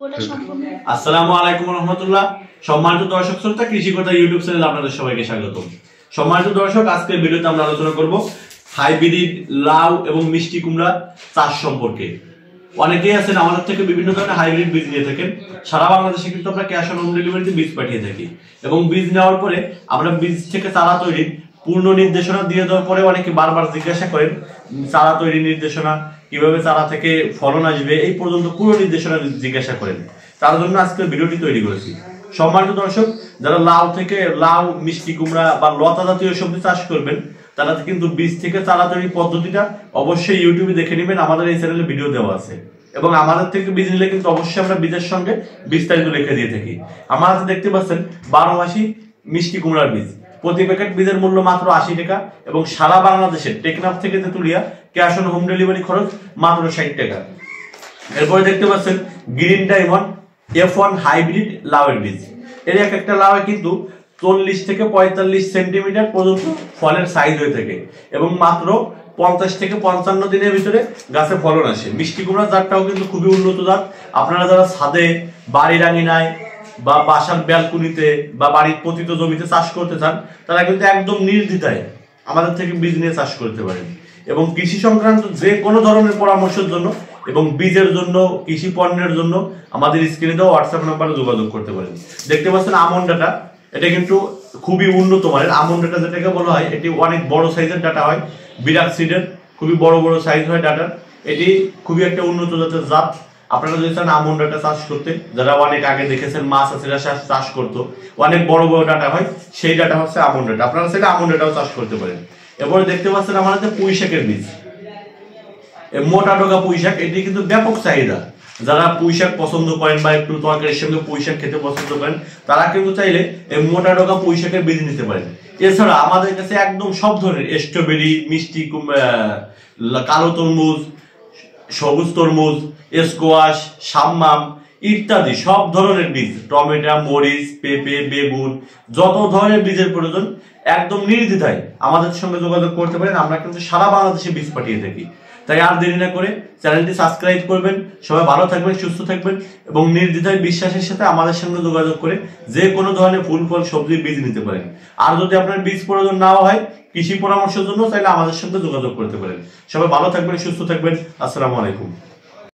আসসালামু আলাইকুম রহমতুল্লাহ। সম্মানিত দর্শক শ্রোতা, কৃষি কথা ইউটিউব চ্যানেলে আপনাদের সবাইকে স্বাগত। সম্মানিত দর্শক, আজকের ভিডিওতে আমরা আলোচনা করব হাইব্রিড লাউ এবং মিষ্টি কুমড়া চাষ সম্পর্কে। অনেকেই আছেন আমাদের থেকে বিভিন্ন ধরনের হাইব্রিড বীজ নিয়ে থাকেন। সারা বাংলাদেশে কিন্তু আমরা ক্যাশ অন হোম ডেলিভারিতে বীজ পাঠিয়ে থাকি এবং বীজ নেওয়ার পরে আমরা বীজ থেকে চারা তৈরির পূর্ণ নির্দেশনা দিয়ে দেওয়ার পরে অনেকে বারবার জিজ্ঞাসা করেন চারা তৈরির নির্দেশনা, কিভাবে চারা থেকে ফলন আসবে, এই পর্যন্ত পুরো নির্দেশনা জিজ্ঞাসা করেন। তার জন্য আজকের ভিডিওটি তৈরি করেছি। সম্মানিত দর্শক, যারা লাউ মিষ্টি কুমড়া বা লতা জাতীয় সবজি চাষ করবেন, তারা কিন্তু বীজ থেকে চারা তৈরির পদ্ধতিটা অবশ্যই ইউটিউবে দেখে নেবেন। আমাদের এই চ্যানেলে ভিডিও দেওয়া আছে এবং আমাদের থেকে বীজ নিলে কিন্তু অবশ্যই আমরা বীজের সঙ্গে বিস্তারিত লিখে দিয়ে থাকি। আমার হাতে দেখতে পাচ্ছেন 12 মাসি মিষ্টি কুমড়ার বীজ। প্রতি প্যাকেট বীজের মূল্য মাত্র 80 টাকা এবং সারা বাংলাদেশের টেকনাফ থেকে Tetulia cash on home delivery খরচ মাত্র 60 টাকা। এরপরে দেখতে পাচ্ছেন গ্রিন ডায়মন্ড F1 হাইব্রিড লাউয়ের বীজ। এর একটা লাউয়ে কিন্তু 40 থেকে 45 সেন্টিমিটার পর্যন্ত ফলের সাইজ হয়ে থাকে এবং মাত্র 50 থেকে 55 দিনের ভিতরে গাছে ফলন আসে। মিষ্টি কুমড়া জাতটাও কিন্তু খুবই উন্নত জাত। আপনারা যারা ছাদে, বাড়ির আঙিনায় বা বাসার ব্যালকনিতে বা বাড়ির পতিত জমিতে চাষ করতে চান, তারা কিন্তু একদম নির্দ্বিধায় আমাদের থেকে বীজ নিয়ে চাষ করতে পারেন। এবং কৃষি সংক্রান্ত যে কোনো ধরনের পরামর্শের জন্য এবং বীজের জন্য, কৃষি পণ্যের জন্য আমাদের স্ক্রিনে দেওয়া হোয়াটসঅ্যাপ নাম্বারে যোগাযোগ করতে পারেন। দেখতে পাচ্ছেন আমন ডাটা, এটা কিন্তু খুবই উন্নত মানের আমন ডাটা যেটাকে বলা হয়। এটি অনেক বড় সাইজের ডাটা হয়, বিরাট সিডের খুবই বড় বড় সাইজ হয় ডাটার। এটি খুবই একটা উন্নত জাতের জাত। আপনারা যদি চান আমন ডাটা চাষ করতে, যারা অনেক আগে দেখেছেন মাছ চাষিরা চাষ করতো, অনেক বড় বড় ডাটা হয়, সেই ডাটা হচ্ছে আমন ডাটা। আপনারা চাইলে আমন ডাটাও চাষ করতে পারেন। এরপরে দেখতে পাচ্ছেন আমাদের পুঁই শাকের বীজ, মোটা ডগা পুঁই শাক। এটি কিন্তু ব্যাপক চাহিদা। যারা পুঁই শাক পছন্দ করেন বা একটু তরকারির সঙ্গে পুঁই শাক খেতে পছন্দ করেন, তারা কিন্তু চাইলে এই মোটা ডগা পুঁই শাকের বীজ নিতে পারেন। এছাড়া আমাদের কাছে একদম সব ধরনের স্ট্রবেরি, মিষ্টি কালো তরমুজ, সবুজ তরমুজ, স্কোয়াশ, সাম্মাম ইত্যাদি সব ধরনের বীজ, টমেটো, মরিচ, পেঁপে, বেগুন, যত ধরনের বীজের প্রয়োজন একদম নির্দ্বিধায় আমাদের সঙ্গে যোগাযোগ করতে পারেন। আমরা কিন্তু সারা বাংলাদেশে বীজ পাঠিয়ে থাকি। তাই আর দেরি না করে চ্যানেলটি সাবস্ক্রাইব করবেন। সবাই ভালো থাকবেন, সুস্থ থাকবেন এবং নির্দ্বিধায় বিশ্বাসের সাথে আমাদের সঙ্গে যোগাযোগ করে যে কোনো ধরনের ফুল ফল সবজির বীজ নিতে পারেন। আর যদি আপনার বীজ প্রয়োজন নাও হয় কৃষি পরামর্শের জন্য, তাহলে আমাদের সঙ্গে যোগাযোগ করতে পারেন। সবাই ভালো থাকবেন, সুস্থ থাকবেন। আসসালামু আলাইকুম।